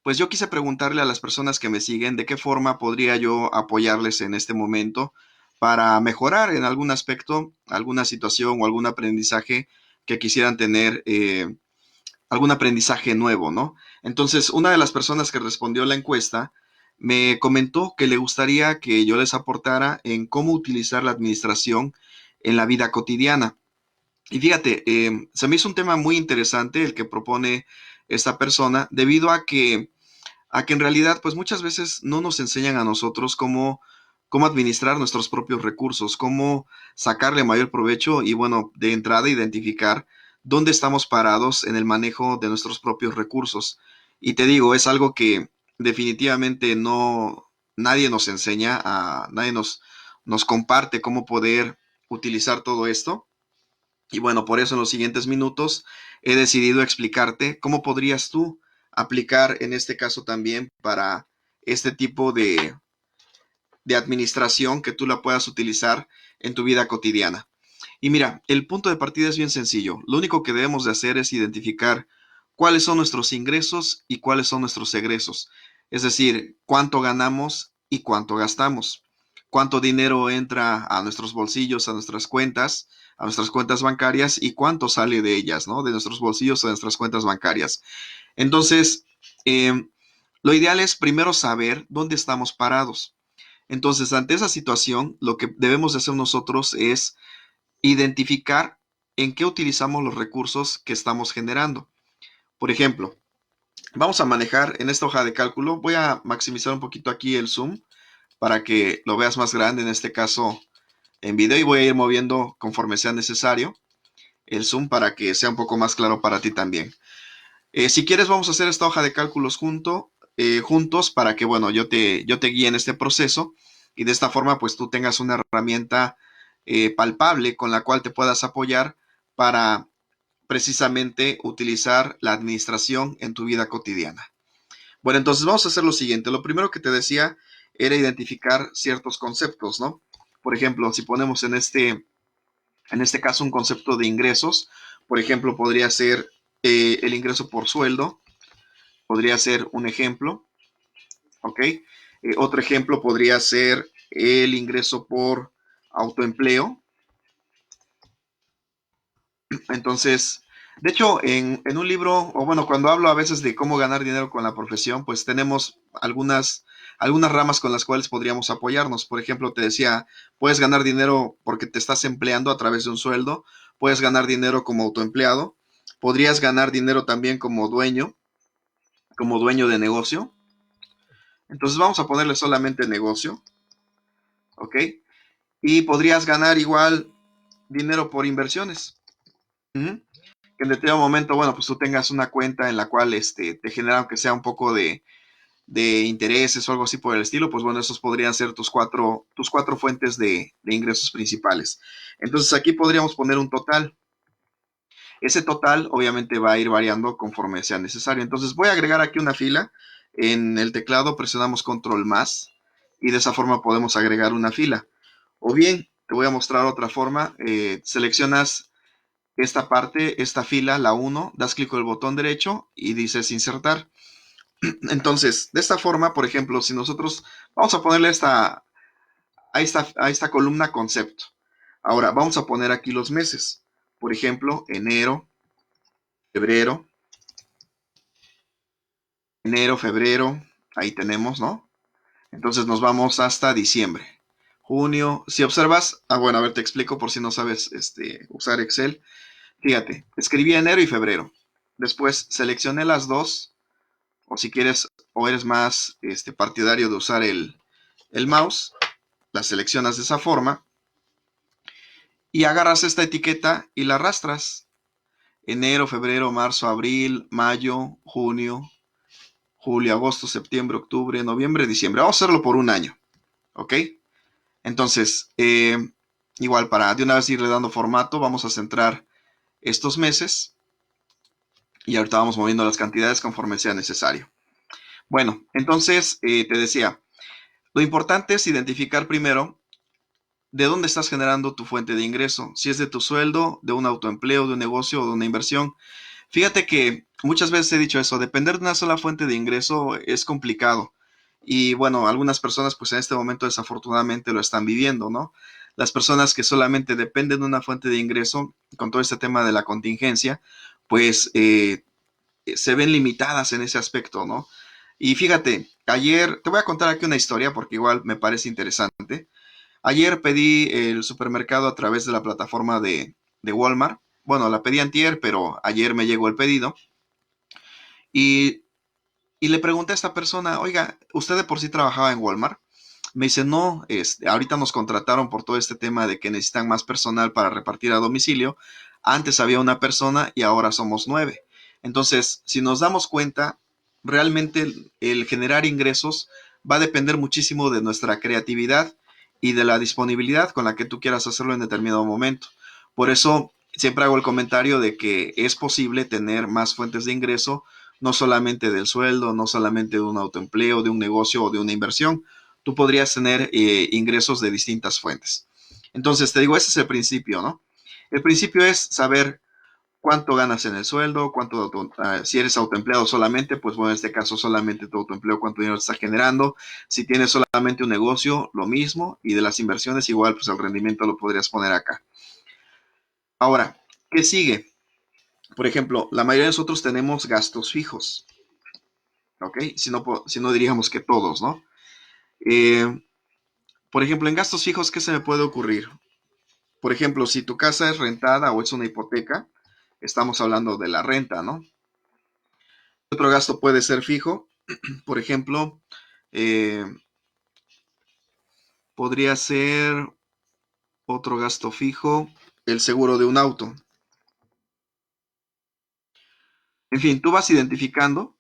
pues yo quise preguntarle a las personas que me siguen de qué forma podría yo apoyarles en este momento para mejorar en algún aspecto, alguna situación o algún aprendizaje que quisieran tener, algún aprendizaje nuevo, ¿no? Entonces, una de las personas que respondió la encuesta me comentó que le gustaría que yo les aportara en cómo utilizar la administración en la vida cotidiana. Y fíjate, se me hizo un tema muy interesante el que propone esta persona, debido a que en realidad, pues muchas veces no nos enseñan a nosotros cómo administrar nuestros propios recursos, cómo sacarle mayor provecho y, bueno, de entrada identificar dónde estamos parados en el manejo de nuestros propios recursos. Y te digo, es algo que definitivamente no, nadie nos enseña, nadie nos comparte cómo poder utilizar todo esto. Y bueno, por eso en los siguientes minutos he decidido explicarte cómo podrías tú aplicar en este caso también para este tipo de administración que tú la puedas utilizar en tu vida cotidiana. Y mira, el punto de partida es bien sencillo. Lo único que debemos de hacer es identificar cuáles son nuestros ingresos y cuáles son nuestros egresos. Es decir, cuánto ganamos y cuánto gastamos. Cuánto dinero entra a nuestros bolsillos, a nuestras cuentas bancarias y cuánto sale de ellas, ¿no? De nuestros bolsillos a nuestras cuentas bancarias. Entonces, lo ideal es primero saber dónde estamos parados. Entonces, ante esa situación, lo que debemos de hacer nosotros es identificar en qué utilizamos los recursos que estamos generando. Por ejemplo, vamos a manejar en esta hoja de cálculo, voy a maximizar un poquito aquí el zoom para que lo veas más grande, en este caso en video, y voy a ir moviendo conforme sea necesario el zoom para que sea un poco más claro para ti también. Si quieres, vamos a hacer esta hoja de cálculos juntos para que, bueno, yo te guíe en este proceso y de esta forma, pues tú tengas una herramienta palpable con la cual te puedas apoyar para precisamente utilizar la administración en tu vida cotidiana. Bueno, entonces vamos a hacer lo siguiente. Lo primero que te decía era identificar ciertos conceptos, ¿no? Por ejemplo, si ponemos en este caso un concepto de ingresos, por ejemplo, podría ser el ingreso por sueldo, podría ser un ejemplo, ¿ok? Otro ejemplo podría ser el ingreso por autoempleo. Entonces, de hecho, en un libro, o bueno, cuando hablo a veces de cómo ganar dinero con la profesión, pues tenemos algunas ramas con las cuales podríamos apoyarnos. Por ejemplo, te decía, puedes ganar dinero porque te estás empleando a través de un sueldo, puedes ganar dinero como autoempleado, podrías ganar dinero también como dueño de negocio. Entonces vamos a ponerle solamente negocio, ¿ok? Y podrías ganar igual dinero por inversiones. Ujú. Que en determinado momento, bueno, pues tú tengas una cuenta en la cual te genera, aunque sea un poco de intereses o algo así por el estilo, pues bueno, esos podrían ser tus cuatro fuentes de ingresos principales. Entonces aquí podríamos poner un total. Ese total obviamente va a ir variando conforme sea necesario. Entonces voy a agregar aquí una fila. En el teclado presionamos control más y de esa forma podemos agregar una fila. O bien, te voy a mostrar otra forma. Seleccionas esta parte, esta fila, la uno, das clic con el botón derecho y dices insertar. Entonces, de esta forma, por ejemplo, si nosotros vamos a ponerle a esta columna concepto. Ahora, vamos a poner aquí los meses. Por ejemplo, febrero, enero, febrero, ahí tenemos, ¿no? Entonces nos vamos hasta diciembre. Junio, si observas, bueno, a ver, te explico por si no sabes usar Excel. Fíjate, escribí enero y febrero. Después seleccioné las dos, o si quieres, o eres más partidario de usar el mouse, las seleccionas de esa forma y agarras esta etiqueta y la arrastras. Enero, febrero, marzo, abril, mayo, junio, julio, agosto, septiembre, octubre, noviembre, diciembre. Vamos a hacerlo por un año, ¿ok? Entonces, igual para de una vez irle dando formato, vamos a centrar estos meses y ahorita vamos moviendo las cantidades conforme sea necesario. Bueno, entonces te decía, lo importante es identificar primero de dónde estás generando tu fuente de ingreso, si es de tu sueldo, de un autoempleo, de un negocio o de una inversión. Fíjate que muchas veces he dicho eso, depender de una sola fuente de ingreso es complicado. Y bueno, algunas personas pues en este momento desafortunadamente lo están viviendo, ¿no? Las personas que solamente dependen de una fuente de ingreso, con todo este tema de la contingencia, pues se ven limitadas en ese aspecto, ¿no? Y fíjate, ayer, te voy a contar aquí una historia porque igual me parece interesante. Ayer pedí el supermercado a través de la plataforma de Walmart. Bueno, la pedí antier, pero ayer me llegó el pedido. Y, y le pregunté a esta persona, oiga, ¿usted de por sí trabajaba en Walmart? Me dice, no, ahorita nos contrataron por todo este tema de que necesitan más personal para repartir a domicilio. Antes había una persona y ahora somos 9. Entonces, si nos damos cuenta, realmente el generar ingresos va a depender muchísimo de nuestra creatividad y de la disponibilidad con la que tú quieras hacerlo en determinado momento. Por eso, siempre hago el comentario de que es posible tener más fuentes de ingreso, no solamente del sueldo, no solamente de un autoempleo, de un negocio o de una inversión. Tú podrías tener ingresos de distintas fuentes. Entonces, te digo, ese es el principio, ¿no? El principio es saber cuánto ganas en el sueldo, si eres autoempleado solamente, pues bueno, en este caso solamente tu autoempleo, cuánto dinero está generando. Si tienes solamente un negocio, lo mismo. Y de las inversiones, igual, pues el rendimiento lo podrías poner acá. Ahora, ¿qué sigue? Por ejemplo, la mayoría de nosotros tenemos gastos fijos, ¿ok? Si no diríamos que todos, ¿no? Eh, por ejemplo, en gastos fijos, ¿qué se me puede ocurrir? Por ejemplo, si tu casa es rentada o es una hipoteca, estamos hablando de la renta, ¿no? Otro gasto puede ser fijo, por ejemplo, eh, podría ser otro gasto fijo, el seguro de un auto. En fin, tú vas identificando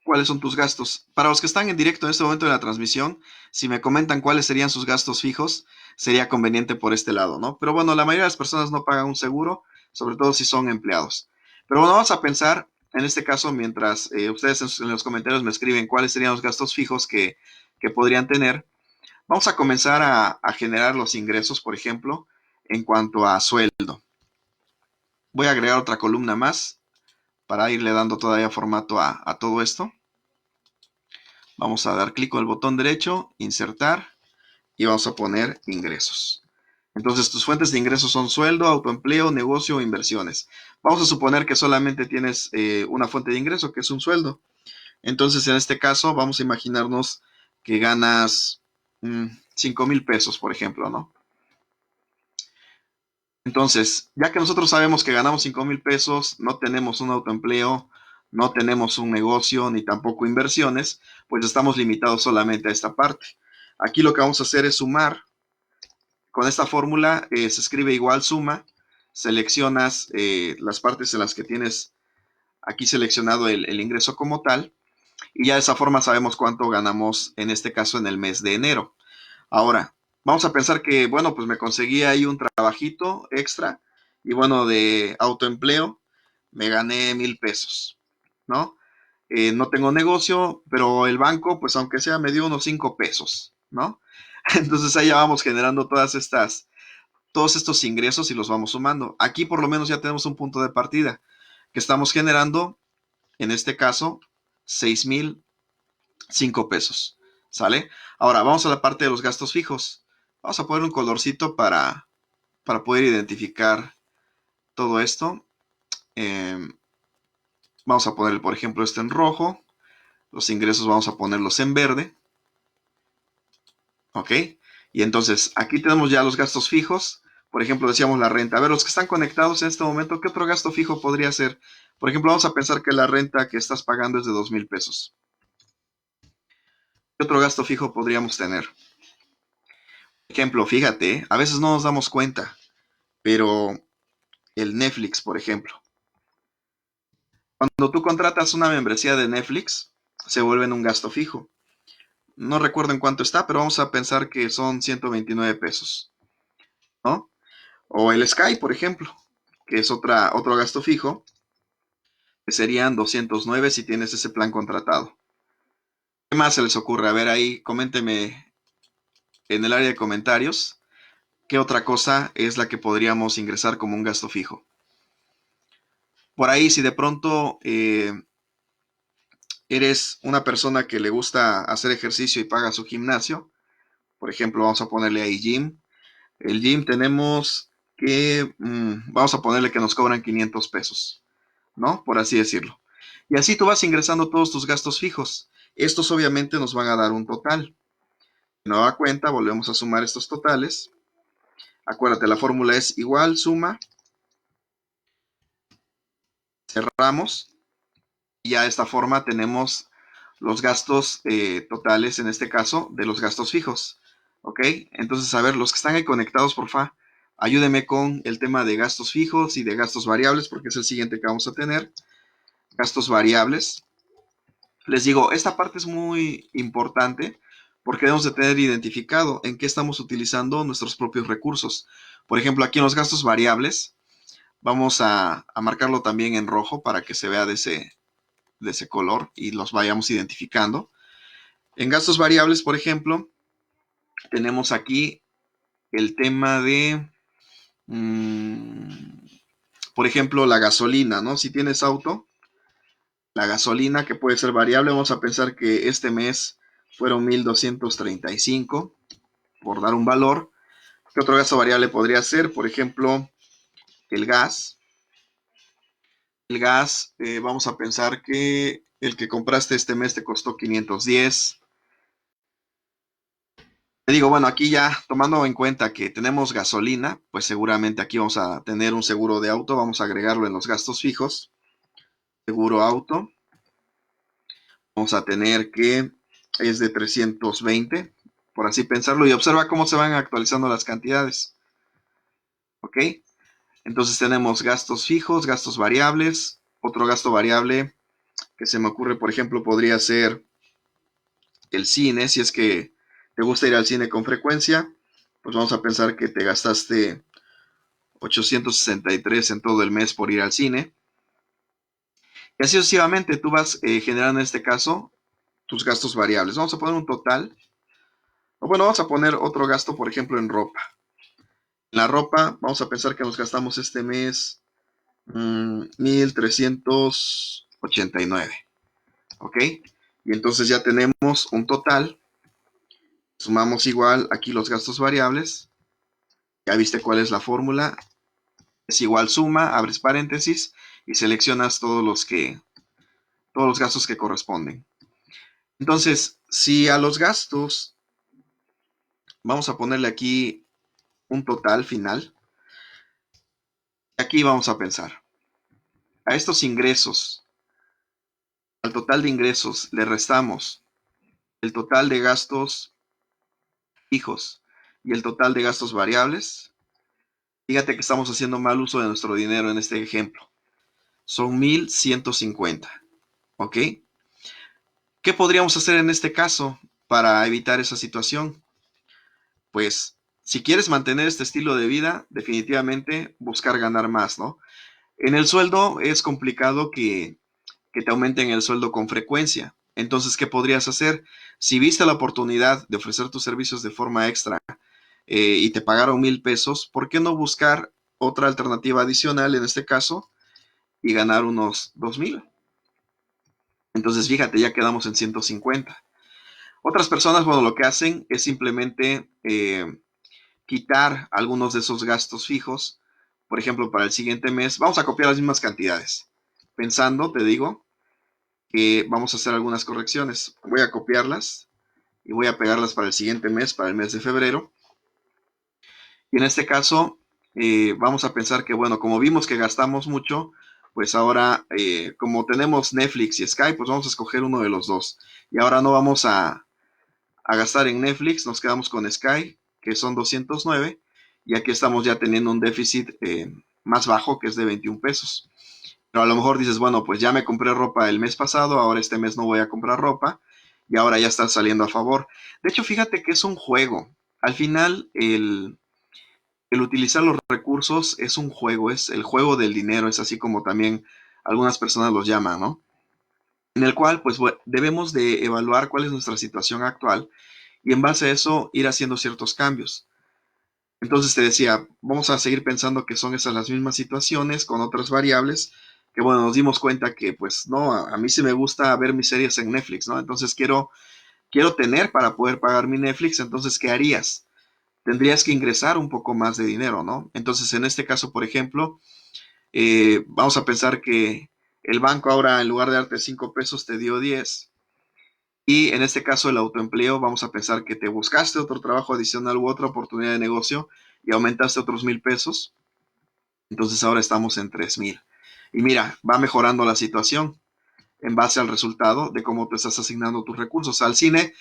cuáles son tus gastos. Para los que están en directo en este momento de la transmisión, si me comentan cuáles serían sus gastos fijos, sería conveniente por este lado, ¿no? Pero bueno, la mayoría de las personas no pagan un seguro, sobre todo si son empleados. Pero bueno, vamos a pensar, en este caso, mientras ustedes en los comentarios me escriben cuáles serían los gastos fijos que podrían tener, vamos a comenzar a generar los ingresos, por ejemplo, en cuanto a sueldo. Voy a agregar otra columna más para irle dando todavía formato a todo esto. Vamos a dar clic con el botón derecho, insertar y vamos a poner ingresos. Entonces tus fuentes de ingresos son sueldo, autoempleo, negocio o inversiones. Vamos a suponer que solamente tienes una fuente de ingreso, que es un sueldo. Entonces en este caso vamos a imaginarnos que ganas 5,000 pesos, por ejemplo, ¿no? Entonces, ya que nosotros sabemos que ganamos 5,000 pesos, no tenemos un autoempleo, no tenemos un negocio, ni tampoco inversiones, pues estamos limitados solamente a esta parte. Aquí lo que vamos a hacer es sumar. Con esta fórmula se escribe igual suma, seleccionas las partes en las que tienes aquí seleccionado el ingreso como tal, y ya de esa forma sabemos cuánto ganamos en este caso en el mes de enero. Ahora, vamos a pensar que, bueno, pues me conseguí ahí un trabajito extra y bueno, de autoempleo me gané 1,000 pesos, ¿no? No tengo negocio, pero el banco, pues aunque sea, me dio unos 5 pesos, ¿no? Entonces ahí ya vamos generando todos estos ingresos y los vamos sumando. Aquí por lo menos ya tenemos un punto de partida que estamos generando, en este caso, 6,005 pesos. ¿Sale? Ahora vamos a la parte de los gastos fijos. Vamos a poner un colorcito para poder identificar todo esto. Eh, Vamos a poner, por ejemplo, este en rojo. Los ingresos vamos a ponerlos en verde. ¿Ok? Y entonces aquí tenemos ya los gastos fijos. Por ejemplo, decíamos la renta. A ver, los que están conectados en este momento, ¿qué otro gasto fijo podría ser? Por ejemplo, vamos a pensar que la renta que estás pagando es de 2,000 pesos. ¿Qué otro gasto fijo podríamos tener? Por ejemplo, fíjate, a veces no nos damos cuenta, pero el Netflix, por ejemplo. Cuando tú contratas una membresía de Netflix, se vuelve en un gasto fijo. No recuerdo en cuánto está, pero vamos a pensar que son 129 pesos, ¿no? O el Sky, por ejemplo, que es otro gasto fijo, que serían 209 si tienes ese plan contratado. ¿Qué más se les ocurre? A ver ahí, coménteme en el área de comentarios, ¿qué otra cosa es la que podríamos ingresar como un gasto fijo? Por ahí, si de pronto eres una persona que le gusta hacer ejercicio y paga su gimnasio, por ejemplo, vamos a ponerle ahí gym. El gym tenemos que, vamos a ponerle que nos cobran 500 pesos, ¿no? Por así decirlo. Y así tú vas ingresando todos tus gastos fijos. Estos obviamente nos van a dar un total. De nueva cuenta, volvemos a sumar estos totales. Acuérdate, la fórmula es igual, suma, cerramos. Y ya de esta forma tenemos los gastos totales, en este caso, de los gastos fijos. ¿Ok? Entonces, a ver, los que están ahí conectados, porfa, ayúdenme con el tema de gastos fijos y de gastos variables, porque es el siguiente que vamos a tener. Gastos variables. Les digo, esta parte es muy importante porque debemos de tener identificado en qué estamos utilizando nuestros propios recursos. Por ejemplo, aquí en los gastos variables, vamos a marcarlo también en rojo para que se vea de ese color y los vayamos identificando. En gastos variables, por ejemplo, tenemos aquí el tema de, mmm, por ejemplo, la gasolina, ¿no? Si tienes auto, la gasolina que puede ser variable, vamos a pensar que este mes fueron 1,235, por dar un valor. ¿Qué otro gasto variable podría ser? Por ejemplo, el gas. El gas, vamos a pensar que el que compraste este mes te costó 510. Te digo, bueno, aquí ya tomando en cuenta que tenemos gasolina, pues seguramente aquí vamos a tener un seguro de auto, vamos a agregarlo en los gastos fijos, seguro auto, vamos a tener que es de 320, por así pensarlo, y observa cómo se van actualizando las cantidades, ¿ok? Entonces tenemos gastos fijos, gastos variables, otro gasto variable que se me ocurre, por ejemplo, podría ser el cine, si es que te gusta ir al cine con frecuencia, pues vamos a pensar que te gastaste 863 en todo el mes por ir al cine. Y así sucesivamente tú vas generando en este caso tus gastos variables. Vamos a poner un total. O bueno, vamos a poner otro gasto, por ejemplo, en ropa. En la ropa, vamos a pensar que nos gastamos este mes 1,389. ¿Ok? Y entonces ya tenemos un total. Sumamos igual aquí los gastos variables. Ya viste cuál es la fórmula. Es igual suma, abres paréntesis y seleccionas todos los gastos que corresponden. Entonces, si a los gastos vamos a ponerle aquí un total final, aquí vamos a pensar, a estos ingresos, al total de ingresos le restamos el total de gastos fijos y el total de gastos variables. Fíjate que estamos haciendo mal uso de nuestro dinero en este ejemplo. Son 1,150. ¿Ok? ¿Qué podríamos hacer en este caso para evitar esa situación? Pues, si quieres mantener este estilo de vida, definitivamente buscar ganar más, ¿no? En el sueldo es complicado que te aumenten el sueldo con frecuencia. Entonces, ¿qué podrías hacer? Si viste la oportunidad de ofrecer tus servicios de forma extra y te pagaron 1,000 pesos, ¿por qué no buscar otra alternativa adicional en este caso y ganar unos 2,000? Entonces, fíjate, ya quedamos en 150. Otras personas, bueno, lo que hacen es simplemente quitar algunos de esos gastos fijos. Por ejemplo, para el siguiente mes, vamos a copiar las mismas cantidades. Pensando, te digo, que vamos a hacer algunas correcciones. Voy a copiarlas y voy a pegarlas para el siguiente mes, para el mes de febrero. Y en este caso, vamos a pensar que, bueno, como vimos que gastamos mucho, pues ahora, como tenemos Netflix y Sky, pues vamos a escoger uno de los dos. Y ahora no vamos a gastar en Netflix, nos quedamos con Sky, que son 209, y aquí estamos ya teniendo un déficit más bajo, que es de 21 pesos. Pero a lo mejor dices, bueno, pues ya me compré ropa el mes pasado, ahora este mes no voy a comprar ropa, y ahora ya está saliendo a favor. De hecho, fíjate que es un juego. Al final, el utilizar los recursos es un juego, es el juego del dinero, es así como también algunas personas los llaman, ¿no? En el cual, pues, debemos de evaluar cuál es nuestra situación actual y en base a eso ir haciendo ciertos cambios. Entonces te decía, vamos a seguir pensando que son esas las mismas situaciones con otras variables, que bueno, nos dimos cuenta que pues no, a mí sí me gusta ver mis series en Netflix, ¿no? Entonces quiero tener para poder pagar mi Netflix, entonces, ¿qué harías? Tendrías que ingresar un poco más de dinero, ¿no? Entonces, en este caso, por ejemplo, vamos a pensar que el banco ahora en lugar de darte 5 pesos te dio 10. Y en este caso el autoempleo, vamos a pensar que te buscaste otro trabajo adicional u otra oportunidad de negocio y aumentaste otros 1,000 pesos. Entonces ahora estamos en 3,000. Y mira, va mejorando la situación en base al resultado de cómo te estás asignando tus recursos. Al cine,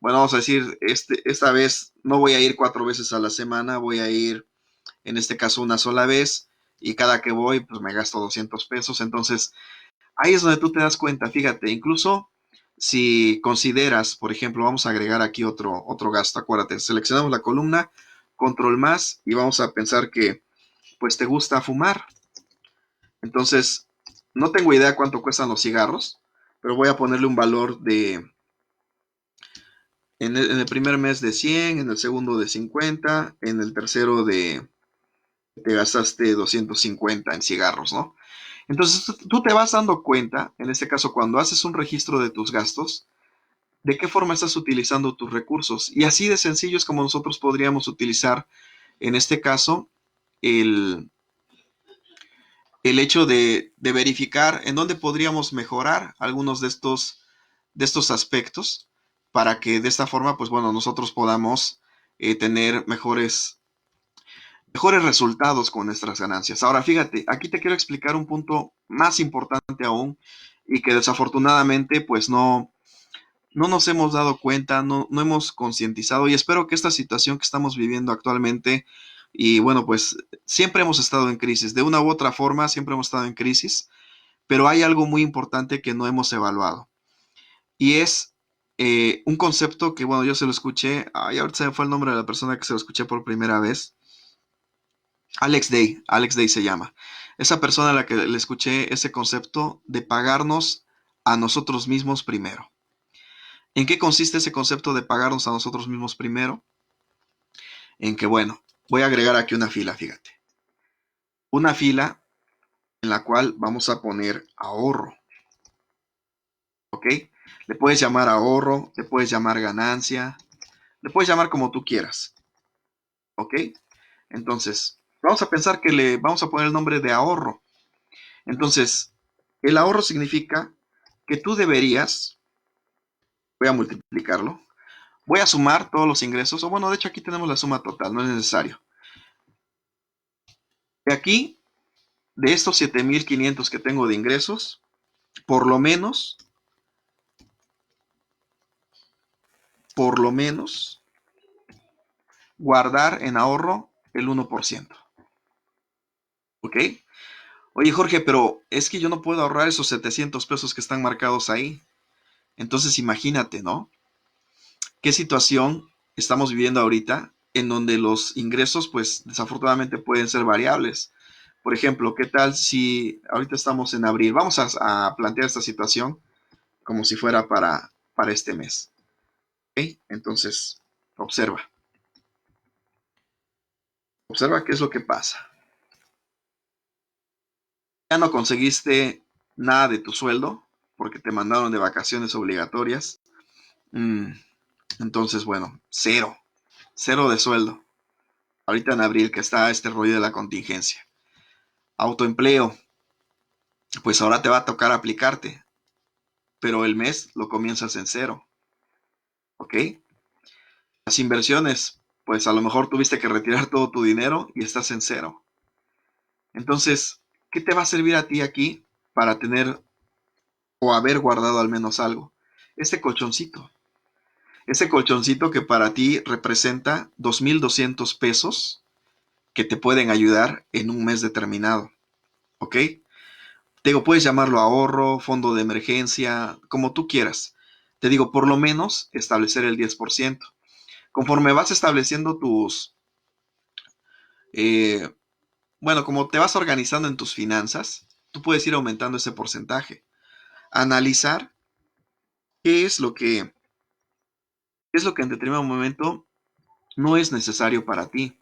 bueno, vamos a decir, esta vez no voy a ir 4 veces a la semana, voy a ir en este caso una sola vez y cada que voy pues me gasto 200 pesos. Entonces ahí es donde tú te das cuenta, fíjate, incluso si consideras, por ejemplo, vamos a agregar aquí otro gasto, acuérdate, seleccionamos la columna, control más y vamos a pensar que pues te gusta fumar. Entonces, no tengo idea cuánto cuestan los cigarros, pero voy a ponerle un valor en el primer mes de 100, en el segundo de 50, en el tercero te gastaste 250 en cigarros, ¿no? Entonces tú te vas dando cuenta, en este caso cuando haces un registro de tus gastos, de qué forma estás utilizando tus recursos. Y así de sencillo es como nosotros podríamos utilizar, en este caso, el, el hecho de verificar en dónde podríamos mejorar algunos de estos aspectos para que de esta forma, pues bueno, nosotros podamos tener mejores resultados con nuestras ganancias. Ahora, fíjate, aquí te quiero explicar un punto más importante aún y que desafortunadamente pues no nos hemos dado cuenta, no hemos concientizado y espero que esta situación que estamos viviendo actualmente y bueno, pues siempre hemos estado en crisis, de una u otra forma siempre hemos estado en crisis, pero hay algo muy importante que no hemos evaluado y es un concepto que bueno, yo se lo escuché, ay, ahorita se me fue el nombre de la persona que se lo escuché por primera vez. Alex Day se llama. Esa persona a la que le escuché ese concepto de pagarnos a nosotros mismos primero. ¿En qué consiste ese concepto de pagarnos a nosotros mismos primero? En que, bueno, voy a agregar aquí una fila, fíjate. Una fila en la cual vamos a poner ahorro, ¿ok? Le puedes llamar ahorro, le puedes llamar ganancia, le puedes llamar como tú quieras, ¿ok? Entonces, vamos a pensar que le vamos a poner el nombre de ahorro. Entonces, el ahorro significa que tú deberías, voy a multiplicarlo, voy a sumar todos los ingresos, o bueno, de hecho aquí tenemos la suma total, no es necesario. De aquí, de estos 7,500 que tengo de ingresos, por lo menos, guardar en ahorro el 1%. ¿Ok? Oye, Jorge, pero es que yo no puedo ahorrar esos 700 pesos que están marcados ahí. Entonces, imagínate, ¿no? ¿Qué situación estamos viviendo ahorita en donde los ingresos, pues, desafortunadamente pueden ser variables? Por ejemplo, ¿qué tal si ahorita estamos en abril? Vamos a plantear esta situación como si fuera para este mes. ¿Ok? Entonces, observa. Observa qué es lo que pasa. Ya no conseguiste nada de tu sueldo porque te mandaron de vacaciones obligatorias. Mm, entonces, bueno, cero. Cero de sueldo. Ahorita en abril que está este rollo de la contingencia. Autoempleo. Pues ahora te va a tocar aplicarte. Pero el mes lo comienzas en cero. ¿Ok? Las inversiones. Pues a lo mejor tuviste que retirar todo tu dinero y estás en cero. Entonces, ¿qué te va a servir a ti aquí para tener o haber guardado al menos algo? Este colchoncito. Ese colchoncito que para ti representa 2,200 pesos que te pueden ayudar en un mes determinado. ¿Ok? Te digo, puedes llamarlo ahorro, fondo de emergencia, como tú quieras. Te digo, por lo menos establecer el 10%. Conforme vas estableciendo eh, bueno, como te vas organizando en tus finanzas, tú puedes ir aumentando ese porcentaje. Analizar qué es lo que en determinado momento no es necesario para ti.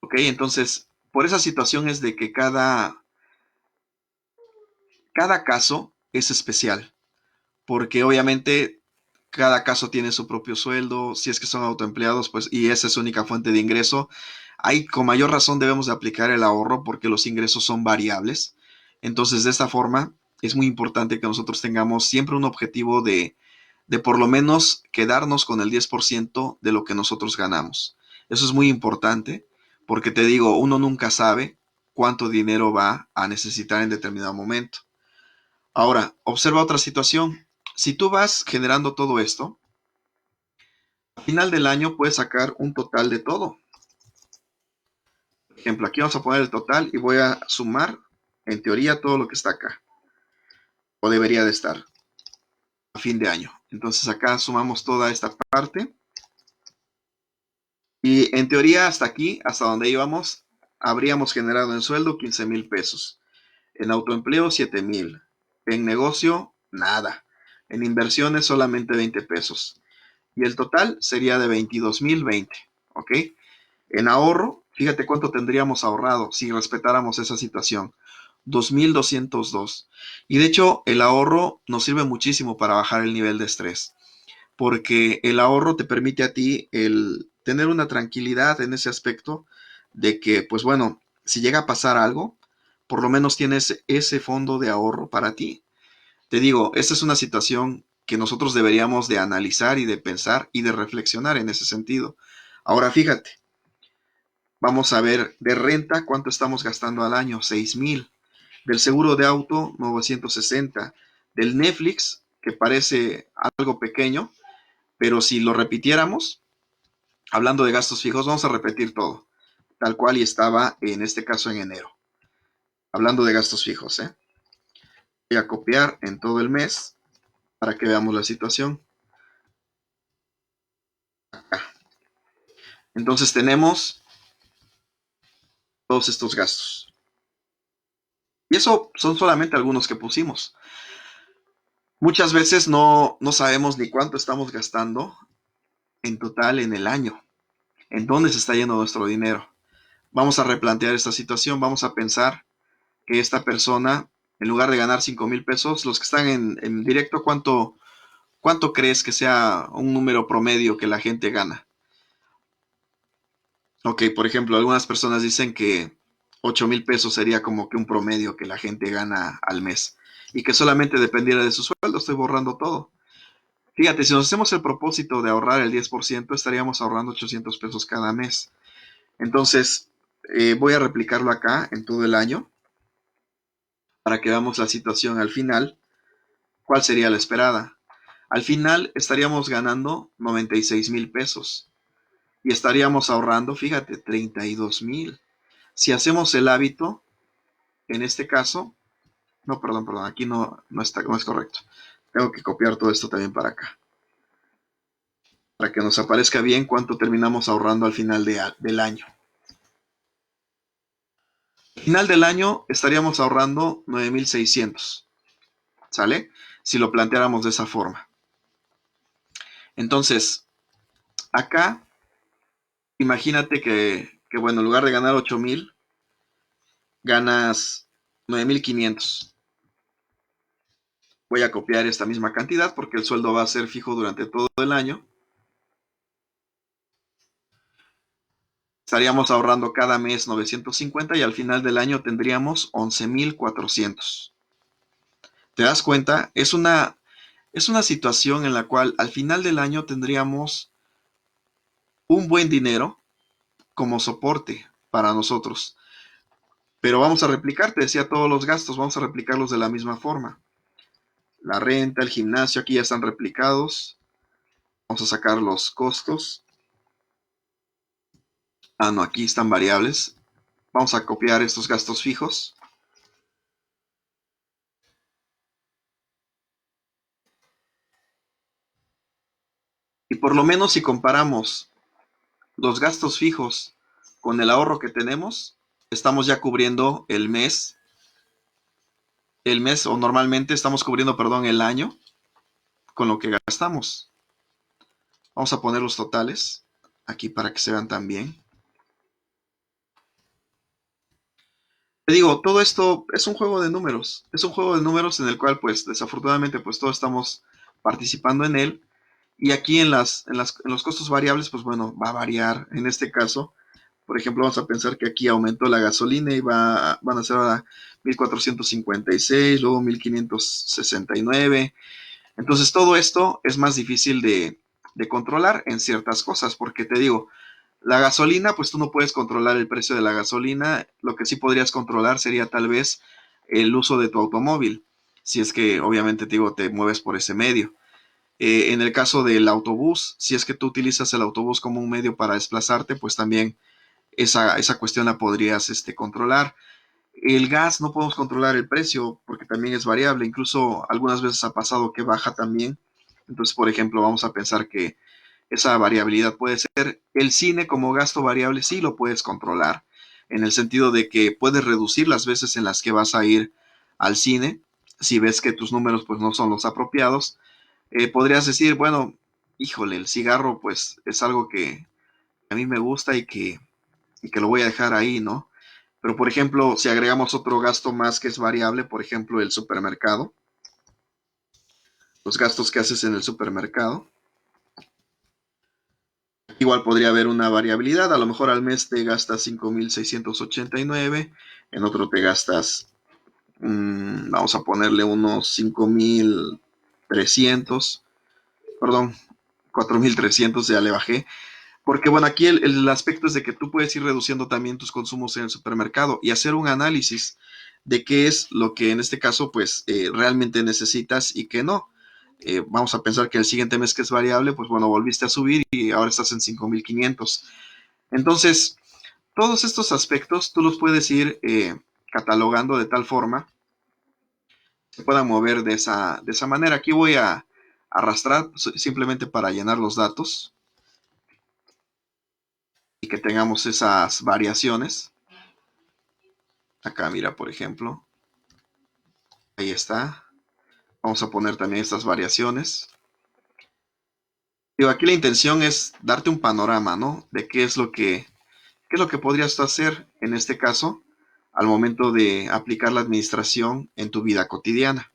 ¿Ok? Entonces, por esa situación es de que Cada caso es especial, porque obviamente cada caso tiene su propio sueldo, si es que son autoempleados, pues, y esa es su única fuente de ingreso. Ahí con mayor razón debemos de aplicar el ahorro porque los ingresos son variables. Entonces, de esta forma, es muy importante que nosotros tengamos siempre un objetivo de por lo menos quedarnos con el 10% de lo que nosotros ganamos. Eso es muy importante porque te digo, uno nunca sabe cuánto dinero va a necesitar en determinado momento. Ahora, observa otra situación. Si tú vas generando todo esto, al final del año puedes sacar un total de todo. Por ejemplo, aquí vamos a poner el total y voy a sumar, en teoría, todo lo que está acá. O debería de estar a fin de año. Entonces acá sumamos toda esta parte. Y en teoría, hasta aquí, hasta donde íbamos, habríamos generado en sueldo 15,000 pesos. En autoempleo, 7,000. En negocio, nada. En inversiones, solamente 20 pesos. Y el total sería de 22,020. ¿Ok? En ahorro, fíjate cuánto tendríamos ahorrado si respetáramos esa situación. 2,202. Y de hecho, el ahorro nos sirve muchísimo para bajar el nivel de estrés, porque el ahorro te permite a ti el tener una tranquilidad en ese aspecto de que, pues bueno, si llega a pasar algo, por lo menos tienes ese fondo de ahorro para ti. Te digo, esta es una situación que nosotros deberíamos de analizar y de pensar y de reflexionar en ese sentido. Ahora fíjate, vamos a ver de renta cuánto estamos gastando al año, 6,000. Del seguro de auto, 960. Del Netflix, que parece algo pequeño, pero si lo repitiéramos, hablando de gastos fijos, vamos a repetir todo, tal cual y estaba en este caso en enero. Hablando de gastos fijos, ¿eh? Voy a copiar en todo el mes para que veamos la situación. Entonces tenemos todos estos gastos. Y eso son solamente algunos que pusimos. Muchas veces no sabemos ni cuánto estamos gastando en total en el año. ¿En dónde se está yendo nuestro dinero? Vamos a replantear esta situación, vamos a pensar que esta persona, en lugar de ganar 5,000 pesos, los que están en directo, ¿cuánto crees que sea un número promedio que la gente gana? Ok, por ejemplo, algunas personas dicen que 8,000 pesos sería como que un promedio que la gente gana al mes y que solamente dependiera de su sueldo. Estoy borrando todo. Fíjate, si nos hacemos el propósito de ahorrar el 10%, estaríamos ahorrando 800 pesos cada mes. Entonces, voy a replicarlo acá en todo el año para que veamos la situación al final. ¿Cuál sería la esperada? Al final estaríamos ganando 96,000 pesos y estaríamos ahorrando, fíjate, 32,000. Si hacemos el hábito, en este caso, no, perdón, aquí no es correcto. Tengo que copiar todo esto también para acá, para que nos aparezca bien cuánto terminamos ahorrando al final del año. Al final del año estaríamos ahorrando 9,600, ¿sale? Si lo planteáramos de esa forma. Entonces, acá, imagínate que bueno, en lugar de ganar 8,000, ganas 9,500. Voy a copiar esta misma cantidad porque el sueldo va a ser fijo durante todo el año. Estaríamos ahorrando cada mes 950 y al final del año tendríamos 11,400. ¿Te das cuenta? Es una situación en la cual al final del año tendríamos un buen dinero como soporte para nosotros. Pero vamos a replicar, te decía, todos los gastos, vamos a replicarlos de la misma forma. La renta, el gimnasio, aquí ya están replicados. Vamos a sacar los costos. Ah, no, aquí están variables. Vamos a copiar estos gastos fijos. Y por lo menos si comparamos los gastos fijos con el ahorro que tenemos, estamos ya cubriendo el mes, o normalmente estamos cubriendo, perdón, el año con lo que gastamos. Vamos a poner los totales aquí para que se vean también. Te digo, todo esto es un juego de números. Es un juego de números en el cual, pues, desafortunadamente, pues todos estamos participando en él. Y aquí en los costos variables, pues bueno, va a variar. En este caso, por ejemplo, vamos a pensar que aquí aumentó la gasolina y van a ser ahora 1456, luego 1569. Entonces, todo esto es más difícil de controlar en ciertas cosas, porque te digo, la gasolina, pues tú no puedes controlar el precio de la gasolina. Lo que sí podrías controlar sería tal vez el uso de tu automóvil, si es que obviamente te digo, te mueves por ese medio. En el caso del autobús, si es que tú utilizas el autobús como un medio para desplazarte, pues también esa cuestión la podrías controlar. El gas no podemos controlar el precio porque también es variable. Incluso algunas veces ha pasado que baja también. Entonces, por ejemplo, vamos a pensar que esa variabilidad puede ser el cine como gasto variable, sí lo puedes controlar, en el sentido de que puedes reducir las veces en las que vas a ir al cine, si ves que tus números pues no son los apropiados. Podrías decir, bueno, híjole, el cigarro pues es algo que a mí me gusta y que lo voy a dejar ahí, ¿no? Pero por ejemplo, si agregamos otro gasto más que es variable, por ejemplo, el supermercado, los gastos que haces en el supermercado, igual podría haber una variabilidad. A lo mejor al mes te gastas 5,689, en otro te gastas, vamos a ponerle unos 5,300, perdón, 4,300, ya le bajé. Porque bueno, aquí el aspecto es de que tú puedes ir reduciendo también tus consumos en el supermercado y hacer un análisis de qué es lo que en este caso pues realmente necesitas y qué no. Vamos a pensar que el siguiente mes que es variable, pues bueno, volviste a subir y ahora estás en 5,500. Entonces, todos estos aspectos tú los puedes ir catalogando de tal forma que se puedan mover de esa manera. Aquí voy a arrastrar simplemente para llenar los datos y que tengamos esas variaciones. Acá mira, por ejemplo, ahí está. Vamos a poner también estas variaciones. Digo, aquí la intención es darte un panorama, ¿no? De qué es lo que podrías hacer en este caso al momento de aplicar la administración en tu vida cotidiana.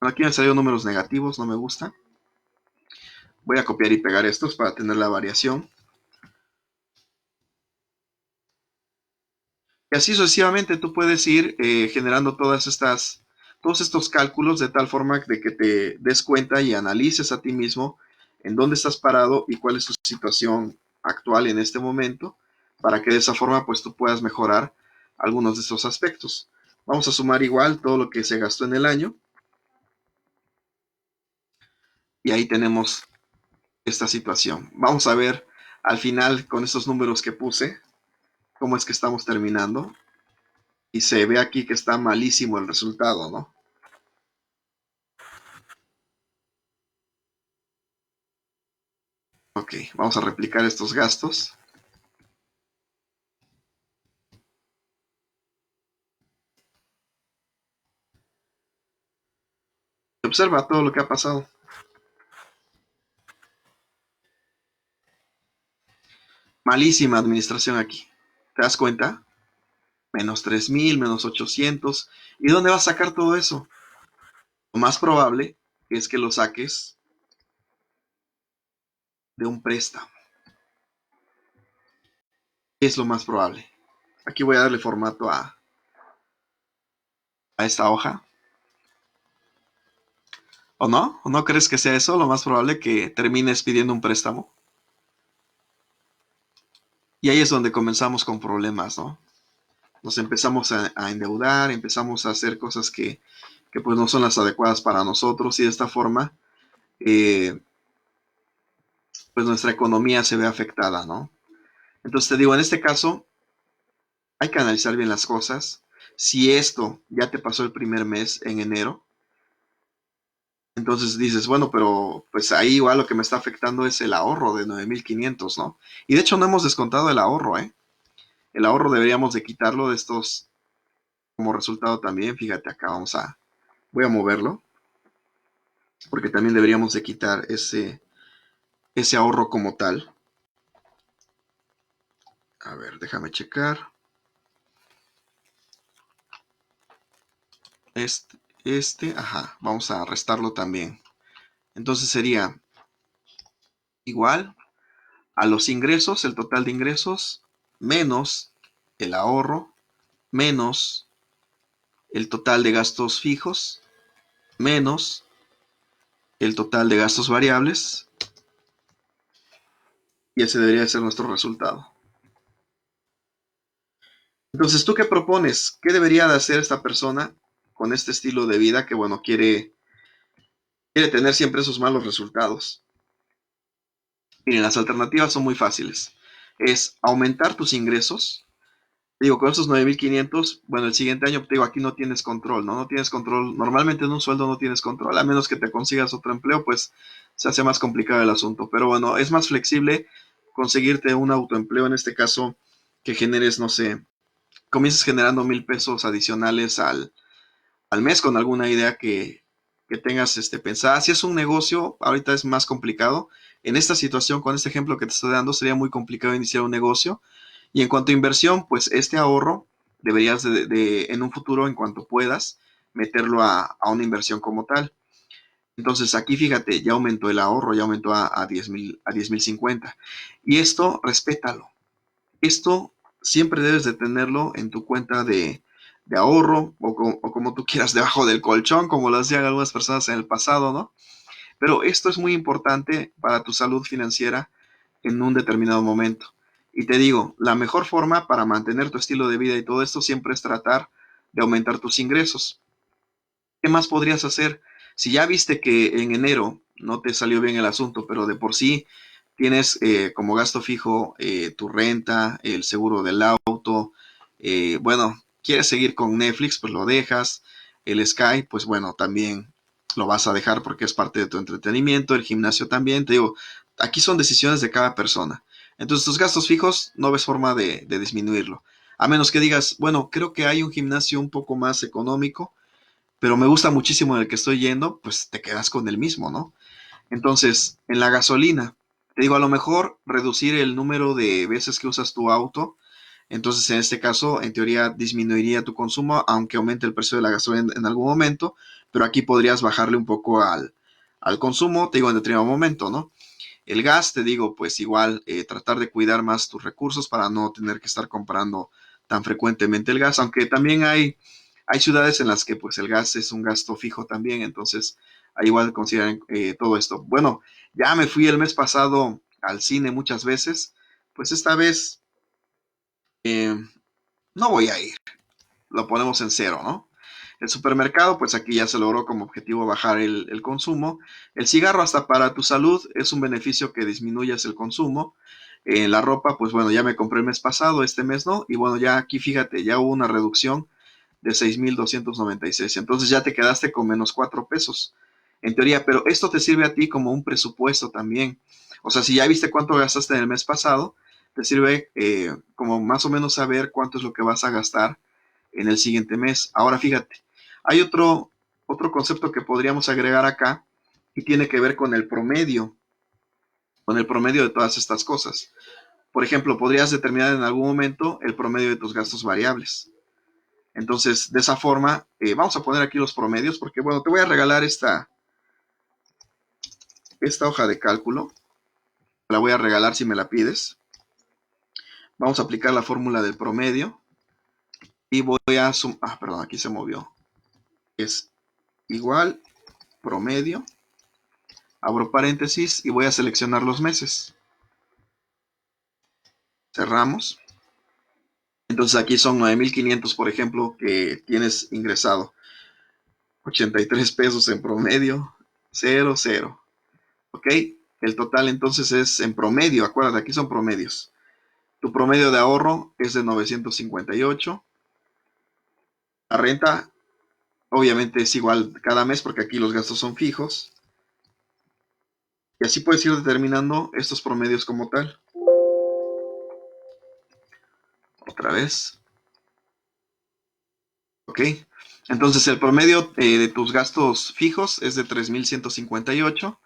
Bueno, aquí me salieron números negativos, no me gusta. Voy a copiar y pegar estos para tener la variación. Y así sucesivamente tú puedes ir generando todos estos cálculos de tal forma de que te des cuenta y analices a ti mismo en dónde estás parado y cuál es tu situación actual en este momento, para que de esa forma pues tú puedas mejorar algunos de estos aspectos. Vamos a sumar igual todo lo que se gastó en el año y ahí tenemos esta situación. Vamos a ver al final con estos números que puse cómo es que estamos terminando y se ve aquí que está malísimo el resultado, ¿no? Ok, vamos a replicar estos gastos. Observa todo lo que ha pasado. Malísima administración aquí. ¿Te das cuenta? Menos 3,000, menos 800. ¿Y dónde vas a sacar todo eso? Lo más probable es que lo saques de un préstamo. Es lo más probable. Aquí voy a darle formato a esta hoja. ¿O no? ¿O no crees que sea eso? Lo más probable que termines pidiendo un préstamo. Y ahí es donde comenzamos con problemas, ¿no? Nos empezamos a endeudar, empezamos a hacer cosas que pues no son las adecuadas para nosotros y de esta forma eh, pues nuestra economía se ve afectada, ¿no? Entonces te digo, en este caso hay que analizar bien las cosas. Si esto ya te pasó el primer mes en enero, entonces dices, bueno, pero pues ahí igual lo que me está afectando es el ahorro de 9,500, ¿no? Y de hecho no hemos descontado el ahorro, ¿eh? El ahorro deberíamos de quitarlo de estos como resultado también. Fíjate acá, voy a moverlo, porque también deberíamos de quitar ese ahorro como tal. A ver, déjame checar. ajá, vamos a restarlo también. Entonces sería igual a los ingresos, el total de ingresos, menos el ahorro, menos el total de gastos fijos, menos el total de gastos variables, y ese debería ser nuestro resultado. Entonces, ¿tú qué propones? ¿Qué debería de hacer esta persona con este estilo de vida que, bueno, quiere tener siempre esos malos resultados? Miren, las alternativas son muy fáciles. Es aumentar tus ingresos. Digo, con esos 9,500, bueno, el siguiente año, te digo, aquí no tienes control, ¿no? No tienes control. Normalmente en un sueldo no tienes control, a menos que te consigas otro empleo, pues se hace más complicado el asunto. Pero bueno, es más flexible conseguirte un autoempleo, en este caso, que generes, no sé, comiences generando 1,000 pesos adicionales al mes con alguna idea que tengas pensada. Si es un negocio, ahorita es más complicado. En esta situación, con este ejemplo que te estoy dando, sería muy complicado iniciar un negocio. Y en cuanto a inversión, pues este ahorro deberías en un futuro, en cuanto puedas, meterlo a una inversión como tal. Entonces aquí fíjate, ya aumentó el ahorro, ya aumentó a 10,000, a 10,050. Y esto, respétalo. Esto siempre debes de tenerlo en tu cuenta de ahorro o como tú quieras, debajo del colchón, como lo hacían algunas personas en el pasado, ¿no? Pero esto es muy importante para tu salud financiera en un determinado momento. Y te digo, la mejor forma para mantener tu estilo de vida y todo esto siempre es tratar de aumentar tus ingresos. ¿Qué más podrías hacer? Si ya viste que en enero no te salió bien el asunto, pero de por sí tienes como gasto fijo tu renta, el seguro del auto, bueno, quieres seguir con Netflix, pues lo dejas, el Sky, pues bueno, también lo vas a dejar porque es parte de tu entretenimiento, el gimnasio también, te digo, aquí son decisiones de cada persona. Entonces tus gastos fijos no ves forma de disminuirlo. A menos que digas, bueno, creo que hay un gimnasio un poco más económico, pero me gusta muchísimo el que estoy yendo, pues te quedas con el mismo, ¿no? Entonces, en la gasolina, te digo, a lo mejor reducir el número de veces que usas tu auto, entonces en este caso, en teoría, disminuiría tu consumo, aunque aumente el precio de la gasolina en algún momento, pero aquí podrías bajarle un poco al consumo, te digo, en determinado momento, ¿no? El gas, te digo, pues igual, tratar de cuidar más tus recursos para no tener que estar comprando tan frecuentemente el gas, aunque también hay ciudades en las que pues el gas es un gasto fijo también, entonces ahí igual consideran todo esto. Bueno, ya me fui el mes pasado al cine muchas veces, pues esta vez eh, no voy a ir, lo ponemos en cero, ¿no? El supermercado, pues aquí ya se logró como objetivo bajar el consumo. El cigarro hasta para tu salud es un beneficio que disminuyas el consumo. La ropa, pues bueno, ya me compré el mes pasado, este mes no. Y bueno, ya aquí fíjate, ya hubo una reducción de 6,296. Entonces ya te quedaste con menos 4 pesos, en teoría. Pero esto te sirve a ti como un presupuesto también. O sea, si ya viste cuánto gastaste en el mes pasado, te sirve como más o menos saber cuánto es lo que vas a gastar en el siguiente mes. Ahora fíjate, hay otro concepto que podríamos agregar acá y tiene que ver con el promedio de todas estas cosas. Por ejemplo, podrías determinar en algún momento el promedio de tus gastos variables. Entonces, de esa forma, vamos a poner aquí los promedios, porque bueno, te voy a regalar esta hoja de cálculo. La voy a regalar si me la pides. Vamos a aplicar la fórmula del promedio y voy a sumar, perdón, aquí se movió. Es igual promedio, abro paréntesis y voy a seleccionar los meses. Cerramos. Entonces aquí son 9,500, por ejemplo, que tienes ingresado. 83 pesos en promedio. 0, 0. ¿Ok? El total entonces es en promedio. Acuérdate, aquí son promedios. Tu promedio de ahorro es de 958. La renta obviamente es igual cada mes porque aquí los gastos son fijos. Y así puedes ir determinando estos promedios como tal. Otra vez. ¿Ok? Entonces el promedio de tus gastos fijos es de 3,158.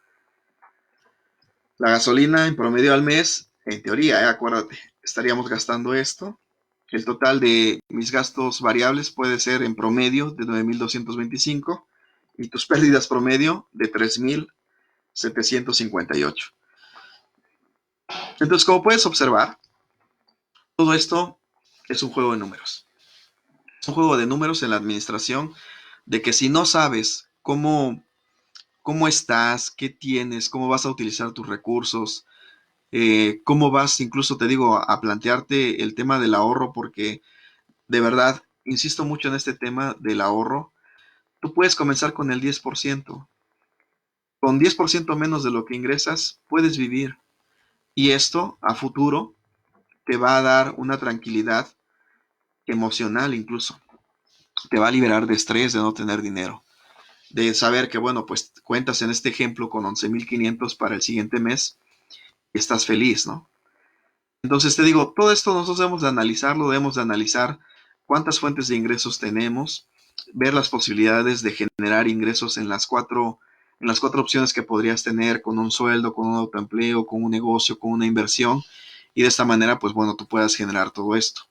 La gasolina en promedio al mes, en teoría, acuérdate, estaríamos gastando esto. El total de mis gastos variables puede ser en promedio de 9,225 y tus pérdidas promedio de 3,758. Entonces, como puedes observar, todo esto es un juego de números. Es un juego de números en la administración, de que si no sabes cómo estás, qué tienes, cómo vas a utilizar tus recursos, cómo vas, incluso te digo, a plantearte el tema del ahorro, porque de verdad, insisto mucho en este tema del ahorro. Tú puedes comenzar con el 10%. Con 10% menos de lo que ingresas, puedes vivir. Y esto, a futuro, te va a dar una tranquilidad emocional incluso. Te va a liberar de estrés de no tener dinero. De saber que, bueno, pues cuentas en este ejemplo con 11,500 para el siguiente mes y estás feliz, ¿no? Entonces te digo, todo esto nosotros debemos de analizarlo, debemos de analizar cuántas fuentes de ingresos tenemos, ver las posibilidades de generar ingresos en las cuatro opciones que podrías tener, con un sueldo, con un autoempleo, con un negocio, con una inversión, y de esta manera, pues bueno, tú puedas generar todo esto.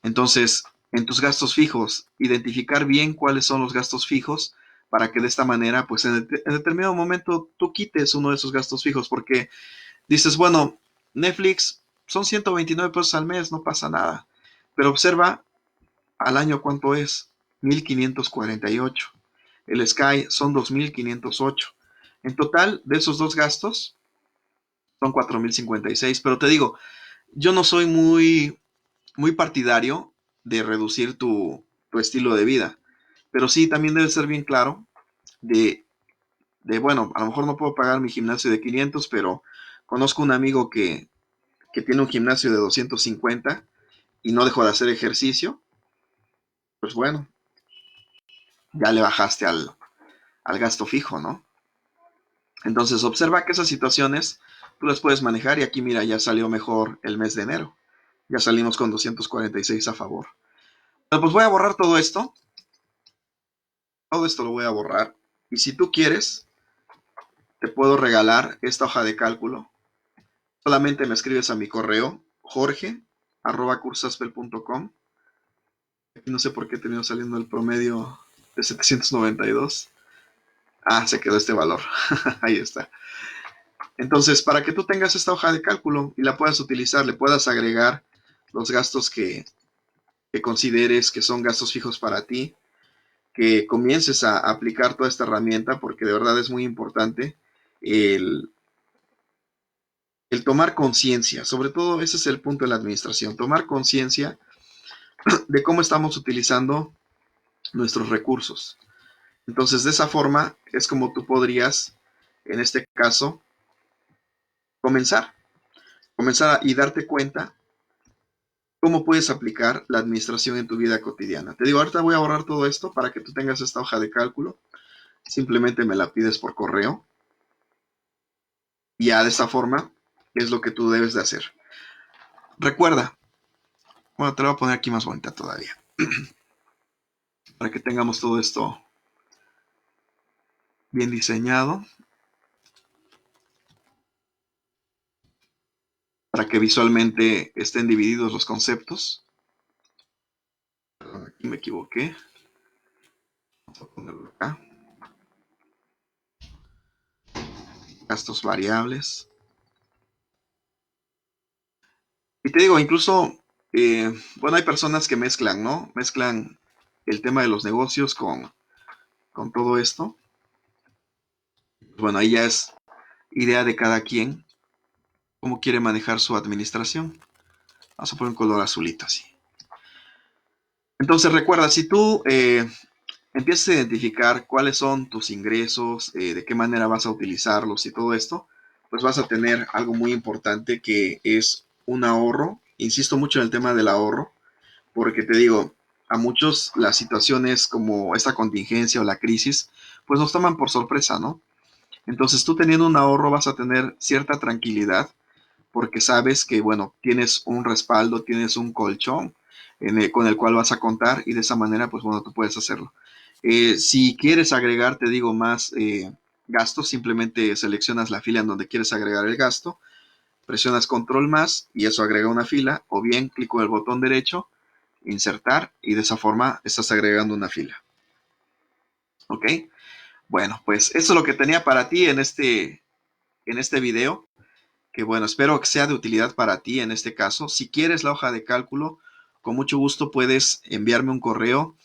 Entonces, en tus gastos fijos, identificar bien cuáles son los gastos fijos para que de esta manera, pues en determinado momento tú quites uno de esos gastos fijos, porque dices, bueno, Netflix son 129 pesos al mes, no pasa nada. Pero observa al año cuánto es, 1,548. El Sky son 2,508. En total, de esos dos gastos, son 4,056. Pero te digo, yo no soy muy partidario de reducir tu estilo de vida. Pero sí, también debe ser bien claro de, bueno, a lo mejor no puedo pagar mi gimnasio de 500, pero conozco un amigo que tiene un gimnasio de 250 y no dejó de hacer ejercicio, pues bueno, ya le bajaste al gasto fijo, ¿no? Entonces observa que esas situaciones tú las puedes manejar y aquí mira, ya salió mejor el mes de enero. Ya salimos con 246 a favor. Pero pues voy a borrar todo esto lo voy a borrar. Y si tú quieres, te puedo regalar esta hoja de cálculo. Solamente me escribes a mi correo, jorge@cursaspel.com. Aquí no sé por qué terminó saliendo el promedio de 792. Ah, se quedó este valor. Ahí está. Entonces, para que tú tengas esta hoja de cálculo y la puedas utilizar, le puedas agregar los gastos que consideres que son gastos fijos para ti, que comiences a aplicar toda esta herramienta, porque de verdad es muy importante el, el tomar conciencia. Sobre todo, ese es el punto de la administración, tomar conciencia de cómo estamos utilizando nuestros recursos. Entonces, de esa forma es como tú podrías, en este caso, comenzar, y darte cuenta cómo puedes aplicar la administración en tu vida cotidiana. Te digo, ahorita voy a borrar todo esto para que tú tengas esta hoja de cálculo. Simplemente me la pides por correo. Y ya de esta forma es lo que tú debes de hacer. Recuerda, bueno, te lo voy a poner aquí más bonita todavía, para que tengamos todo esto bien diseñado, para que visualmente estén divididos los conceptos. Perdón, aquí me equivoqué. Vamos a ponerlo acá. Gastos variables. Y te digo, incluso, bueno, hay personas que mezclan, ¿no? Mezclan el tema de los negocios con todo esto. Bueno, ahí ya es idea de cada quien cómo quiere manejar su administración. Vamos a poner un color azulito así. Entonces recuerda, si tú empiezas a identificar cuáles son tus ingresos, de qué manera vas a utilizarlos y todo esto, pues vas a tener algo muy importante que es un ahorro. Insisto mucho en el tema del ahorro, porque te digo, a muchos las situaciones como esta contingencia o la crisis, pues nos toman por sorpresa, ¿no? Entonces tú teniendo un ahorro vas a tener cierta tranquilidad porque sabes que, bueno, tienes un respaldo, tienes un colchón con el cual vas a contar y de esa manera, pues bueno, tú puedes hacerlo. Si quieres agregar, te digo, más gastos, simplemente seleccionas la fila en donde quieres agregar el gasto presionas control más y eso agrega una fila, o bien clico el botón derecho, insertar, y de esa forma estás agregando una fila. ¿Ok? Bueno, pues eso es lo que tenía para ti en este video, que bueno, espero que sea de utilidad para ti en este caso. Si quieres la hoja de cálculo, con mucho gusto puedes enviarme un correo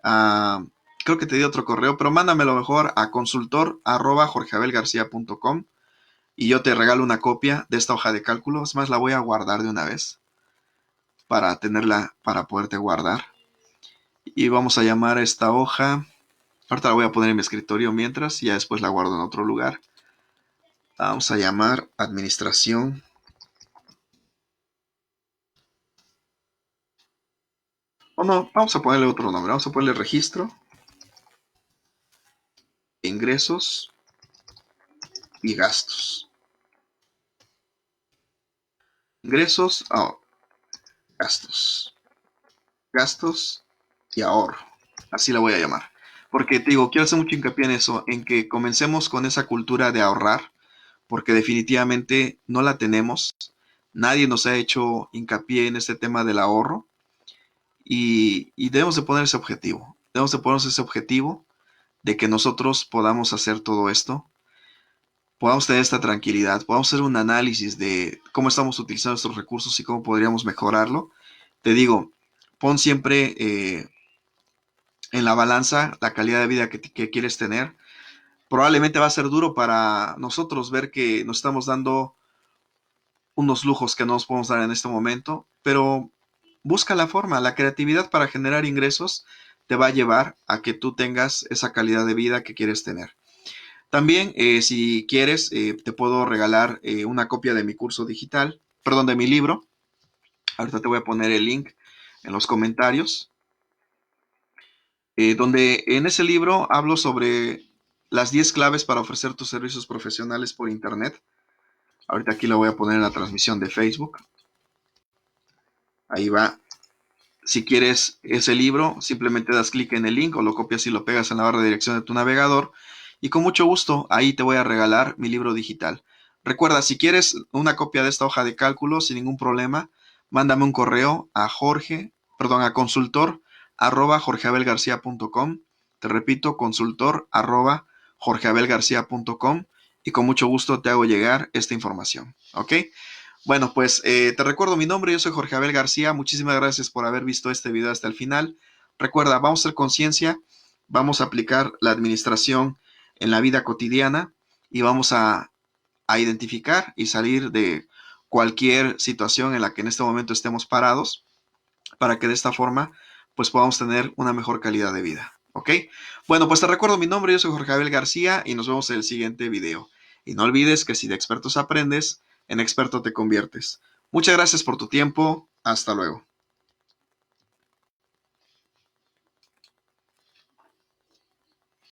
a, creo que te di otro correo, pero mándamelo mejor a consultor@jorgeabelgarcia.com y yo te regalo una copia de esta hoja de cálculo. Es más, la voy a guardar de una vez para tenerla, para poderte guardar. Y vamos a llamar a esta hoja, ahorita la voy a poner en mi escritorio mientras, y ya después la guardo en otro lugar. Vamos a llamar administración. O no, vamos a ponerle otro nombre. Vamos a ponerle registro, ingresos y gastos. Ingresos, gastos. Gastos y ahorro. Así la voy a llamar. Porque te digo, quiero hacer mucho hincapié en eso, en que comencemos con esa cultura de ahorrar, porque definitivamente no la tenemos. Nadie nos ha hecho hincapié en este tema del ahorro y debemos de poner ese objetivo. Debemos de ponernos ese objetivo de que nosotros podamos hacer todo esto, podamos tener esta tranquilidad, podamos hacer un análisis de cómo estamos utilizando estos recursos y cómo podríamos mejorarlo. Te digo, pon siempre en la balanza la calidad de vida que quieres tener. Probablemente va a ser duro para nosotros ver que nos estamos dando unos lujos que no nos podemos dar en este momento, pero busca la forma, la creatividad para generar ingresos te va a llevar a que tú tengas esa calidad de vida que quieres tener. También, si quieres, te puedo regalar una copia de mi curso digital, perdón, de mi libro. Ahorita te voy a poner el link en los comentarios, donde en ese libro hablo sobre las 10 claves para ofrecer tus servicios profesionales por Internet. Ahorita aquí lo voy a poner en la transmisión de Facebook. Ahí va. Si quieres ese libro, simplemente das clic en el link o lo copias y lo pegas en la barra de dirección de tu navegador. Y con mucho gusto, ahí te voy a regalar mi libro digital. Recuerda, si quieres una copia de esta hoja de cálculo, sin ningún problema, mándame un correo a consultor@jorgeabelgarcia.com. Te repito, consultor@jorgeabelgarcia.com y con mucho gusto te hago llegar esta información. ¿Ok? Bueno, pues te recuerdo mi nombre, yo soy Jorge Abel García, muchísimas gracias por haber visto este video hasta el final. Recuerda, vamos a hacer conciencia, vamos a aplicar la administración en la vida cotidiana y vamos a identificar y salir de cualquier situación en la que en este momento estemos parados para que de esta forma pues podamos tener una mejor calidad de vida. ¿Ok? Bueno, pues te recuerdo mi nombre, yo soy Jorge Abel García y nos vemos en el siguiente video. Y no olvides que si de expertos aprendes, en experto te conviertes. Muchas gracias por tu tiempo. Hasta luego.